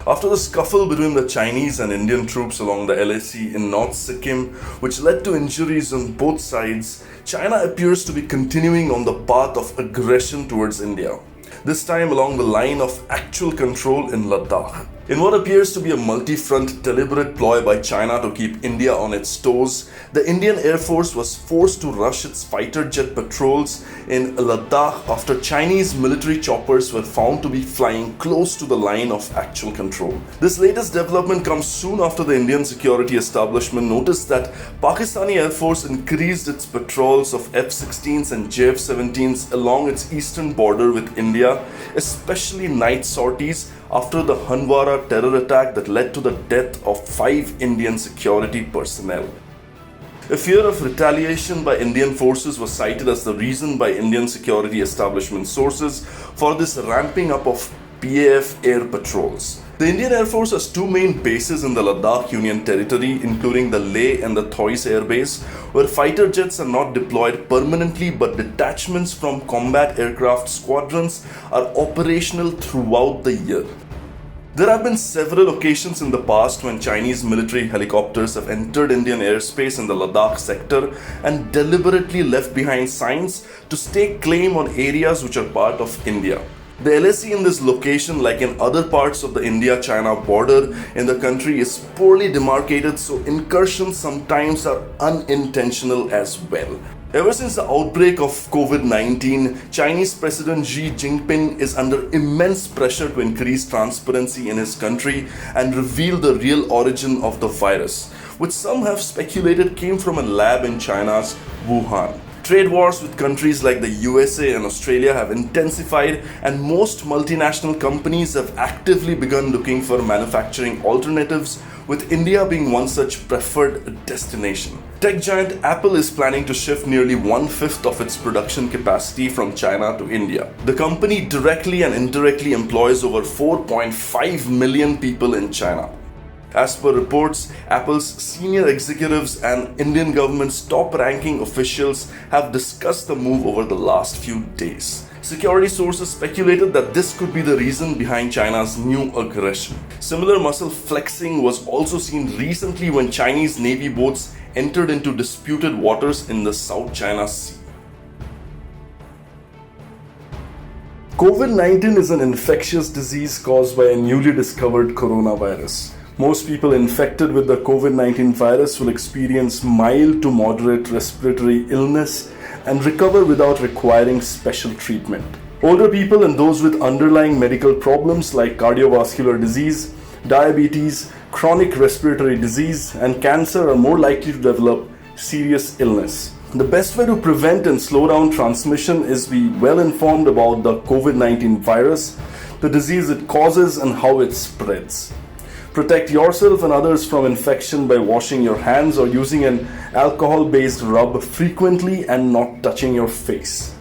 After the scuffle between the Chinese and Indian troops along the LAC in North Sikkim, which led to injuries on both sides, China appears to be continuing on the path of aggression towards India, this time along the line of actual control in Ladakh. In what appears to be a multi-front deliberate ploy by China to keep India on its toes, the Indian Air Force was forced to rush its fighter jet patrols in Ladakh after Chinese military choppers were found to be flying close to the line of actual control. This latest development comes soon after the Indian security establishment noticed that Pakistani Air Force increased its patrols of F-16s and JF-17s along its eastern border with India, especially night sorties after the Handwara terror attack that led to the death of 5 Indian security personnel. A fear of retaliation by Indian forces was cited as the reason by Indian security establishment sources for this ramping up of PAF air patrols. The Indian Air Force has 2 main bases in the Ladakh Union Territory, including the Leh and the Thois Air Base, where fighter jets are not deployed permanently but detachments from combat aircraft squadrons are operational throughout the year. There have been several occasions in the past when Chinese military helicopters have entered Indian airspace in the Ladakh sector and deliberately left behind signs to stake claim on areas which are part of India. The LAC in this location, like in other parts of the India-China border in the country, is poorly demarcated, so incursions sometimes are unintentional as well. Ever since the outbreak of COVID-19, Chinese President Xi Jinping is under immense pressure to increase transparency in his country and reveal the real origin of the virus, which some have speculated came from a lab in China's Wuhan. Trade wars with countries like the USA and Australia have intensified, and most multinational companies have actively begun looking for manufacturing alternatives, with India being one such preferred destination. Tech giant Apple is planning to shift nearly 1/5 of its production capacity from China to India. The company directly and indirectly employs over 4.5 million people in China. As per reports, Apple's senior executives and Indian government's top-ranking officials have discussed the move over the last few days. Security sources speculated that this could be the reason behind China's new aggression. Similar muscle flexing was also seen recently when Chinese Navy boats entered into disputed waters in the South China Sea. COVID-19 is an infectious disease caused by a newly discovered coronavirus. Most people infected with the COVID-19 virus will experience mild to moderate respiratory illness and recover without requiring special treatment. Older people and those with underlying medical problems like cardiovascular disease, diabetes, chronic respiratory disease, and cancer are more likely to develop serious illness. The best way to prevent and slow down transmission is be well informed about the COVID-19 virus, the disease it causes, and how it spreads. Protect yourself and others from infection by washing your hands or using an alcohol-based rub frequently and not touching your face.